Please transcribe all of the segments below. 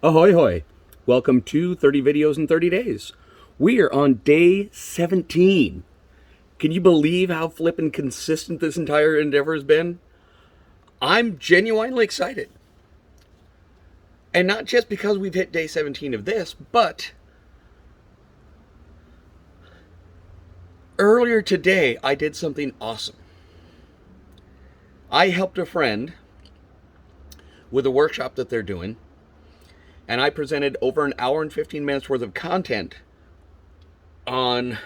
Ahoy hoy. Welcome to 30 Videos in 30 Days. We are on day 17. Can you believe how flippin' consistent this entire endeavor has been? I'm genuinely excited. And not just because we've hit day 17 of this, but earlier today I did something awesome. I helped a friend with a workshop that they're doing, and I presented over an hour and 15 minutes worth of content on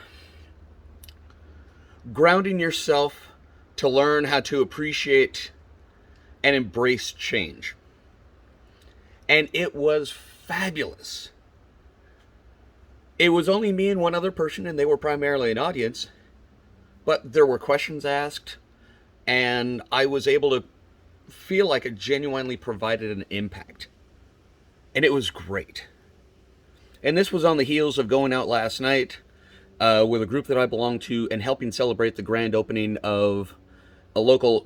grounding yourself to learn how to appreciate and embrace change. And it was fabulous. It was only me and one other person, and they were primarily an audience, but there were questions asked, and I was able to feel like it genuinely provided an impact. And it was great. And this was on the heels of going out last night with a group that I belong to and helping celebrate the grand opening of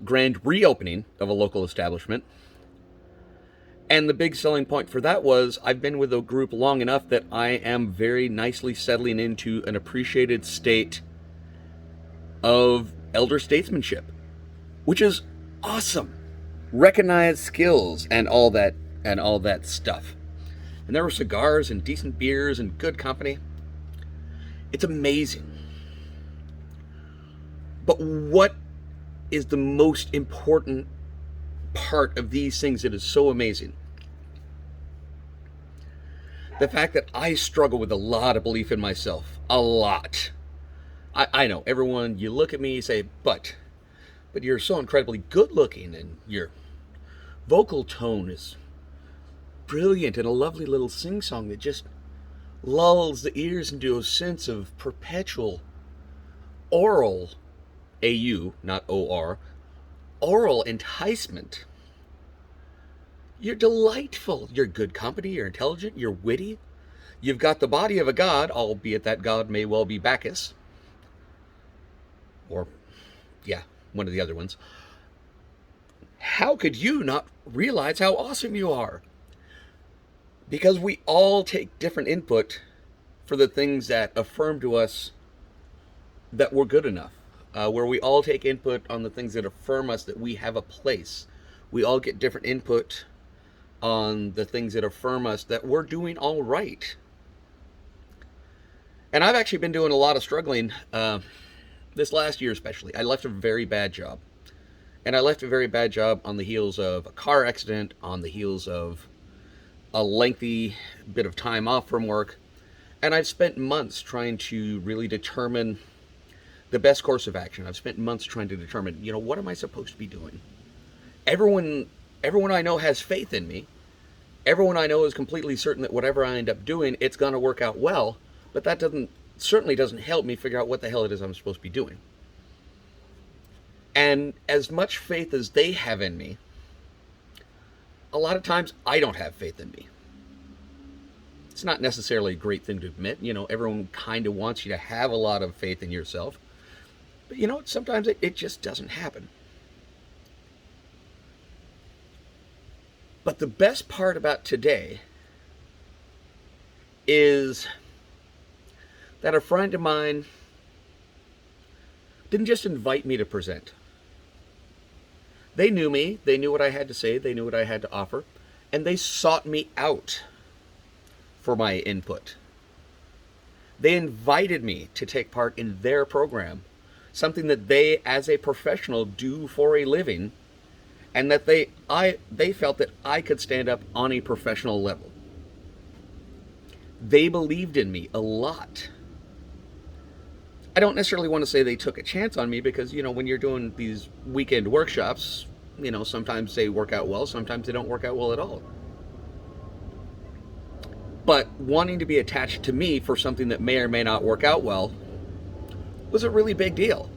grand reopening of a local establishment. And the big selling point for that was I've been with a group long enough that I am very nicely settling into an appreciated state of elder statesmanship, which is awesome. Recognized skills and all that stuff. And there were cigars and decent beers and good company. It's amazing. But what is the most important part of these things that is so amazing? The fact that I struggle with a lot of belief in myself. A lot. I know, everyone, you look at me, you say, but you're so incredibly good looking and your vocal tone is brilliant and a lovely little sing-song that just lulls the ears into a sense of perpetual oral, A-U, not O-R, oral enticement. You're delightful. You're good company. You're intelligent. You're witty. You've got the body of a god, albeit that god may well be Bacchus. Or, yeah, one of the other ones. How could you not realize how awesome you are? Because we all take different input for the things that affirm to us that we're good enough. Where we all take input on the things that affirm us that we have a place. We all get different input on the things that affirm us that we're doing all right. And I've actually been doing a lot of struggling this last year especially. I left a very bad job. And I left a very bad job on the heels of a car accident, on the heels of a lengthy bit of time off from work. And I've spent months trying to really determine the best course of action. I've spent months trying to determine, what am I supposed to be doing? Everyone I know has faith in me. Everyone I know is completely certain that whatever I end up doing, it's going to work out well. But that certainly doesn't help me figure out what the hell it is I'm supposed to be doing. And as much faith as they have in me, a lot of times I don't have faith in me. It's not necessarily a great thing to admit. Everyone kind of wants you to have a lot of faith in yourself. But sometimes it just doesn't happen. But the best part about today is that a friend of mine didn't just invite me to present. They knew me, they knew what I had to say, they knew what I had to offer, and they sought me out for my input. They invited me to take part in their program, something that they, as a professional, do for a living, and that they felt that I could stand up on a professional level. They believed in me a lot. I don't necessarily want to say they took a chance on me because, when you're doing these weekend workshops, sometimes they work out well, sometimes they don't work out well at all. But wanting to be attached to me for something that may or may not work out well was a really big deal.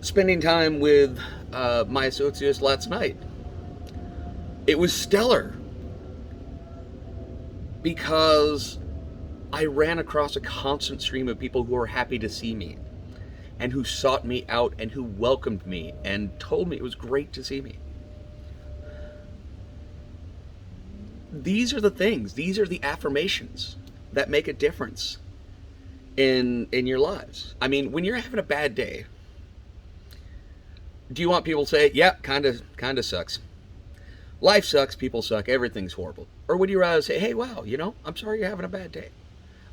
Spending time with my associates last night, it was stellar because I ran across a constant stream of people who were happy to see me and who sought me out and who welcomed me and told me it was great to see me. these are the things, these are the affirmations that make a difference in your lives. I mean, when you're having a bad day, do you want people to say, yeah, kind of sucks. Life sucks, people suck, everything's horrible. Or would you rather say, hey, wow, I'm sorry you're having a bad day.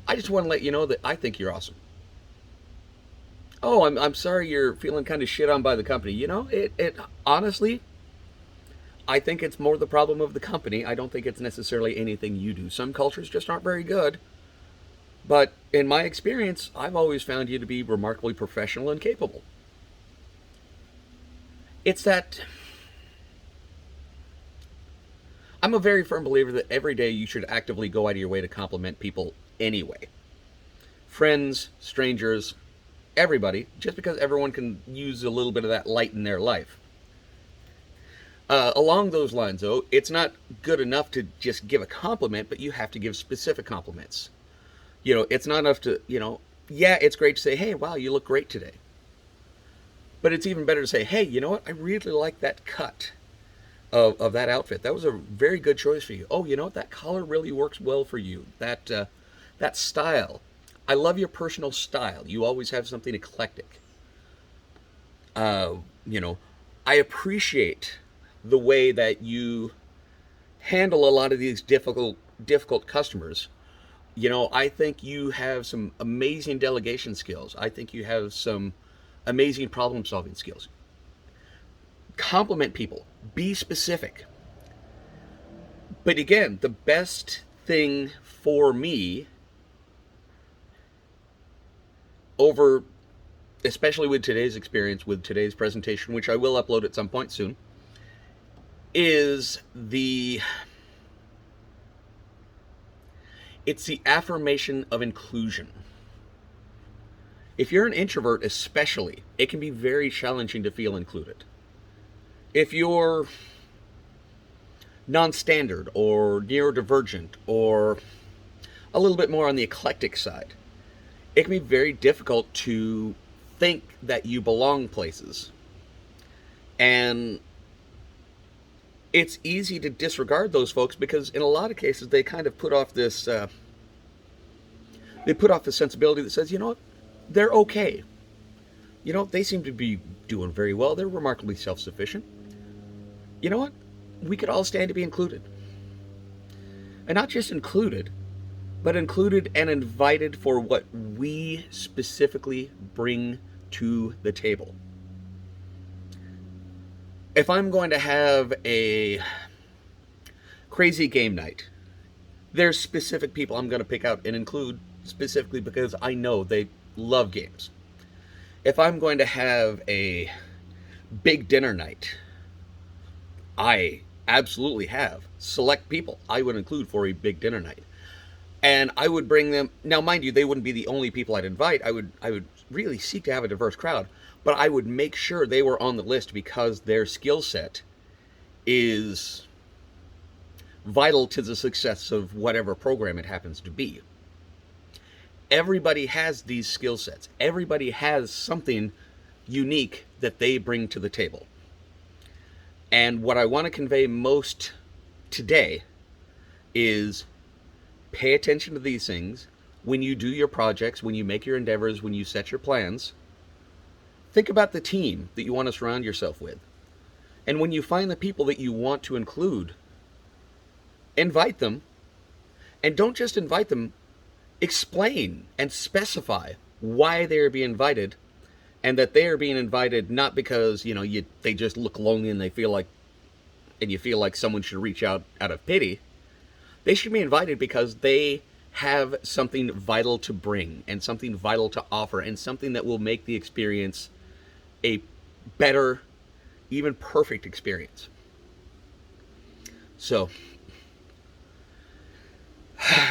I just want to let you know that I think you're awesome. Oh, I'm sorry you're feeling kind of shit on by the company. It honestly, I think it's more the problem of the company. I don't think it's necessarily anything you do. Some cultures just aren't very good. But in my experience, I've always found you to be remarkably professional and capable. It's that I'm a very firm believer that every day you should actively go out of your way to compliment people anyway. Friends, strangers, everybody, just because everyone can use a little bit of that light in their life. Along those lines, though, it's not good enough to just give a compliment, but you have to give specific compliments. It's not enough to, yeah, it's great to say, hey, wow, you look great today. But it's even better to say, hey, you know what? I really like that cut of that outfit. That was a very good choice for you. Oh, you know what? That color really works well for you. That style. I love your personal style. You always have something eclectic. I appreciate the way that you handle a lot of these difficult customers. I think you have some amazing delegation skills. I think you have some amazing problem solving skills. Compliment people. Be specific. But again, the best thing for me over, especially with today's experience, with today's presentation, which I will upload at some point soon, is it's the affirmation of inclusion. If you're an introvert especially, it can be very challenging to feel included. If you're non-standard or neurodivergent or a little bit more on the eclectic side, it can be very difficult to think that you belong places. And it's easy to disregard those folks because in a lot of cases they kind of put off this they put off the sensibility that says, they're okay. They seem to be doing very well. They're remarkably self-sufficient. You know what? We could all stand to be included. And not just included, but included and invited for what we specifically bring to the table. If I'm going to have a crazy game night, there's specific people I'm going to pick out and include specifically because I know they love games. If I'm going to have a big dinner night, I absolutely have select people I would include for a big dinner night. And I would bring them, now mind you, they wouldn't be the only people I'd invite. I would really seek to have a diverse crowd, but I would make sure they were on the list because their skill set is vital to the success of whatever program it happens to be. Everybody has these skill sets. Everybody has something unique that they bring to the table. And what I want to convey most today is pay attention to these things when you do your projects, when you make your endeavors, when you set your plans. Think about the team that you want to surround yourself with. And when you find the people that you want to include, invite them. And don't just invite them, explain and specify why they are being invited, and that they are being invited not because, they just look lonely and you feel like someone should reach out of pity. They should be invited because they have something vital to bring and something vital to offer and something that will make the experience a better, even perfect experience. So,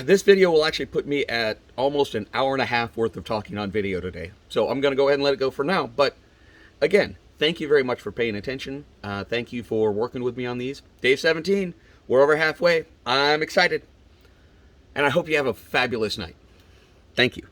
this video will actually put me at almost an hour and a half worth of talking on video today. So I'm going to go ahead and let it go for now. But again, thank you very much for paying attention. Thank you for working with me on these. Day 17, we're over halfway. I'm excited. And I hope you have a fabulous night. Thank you.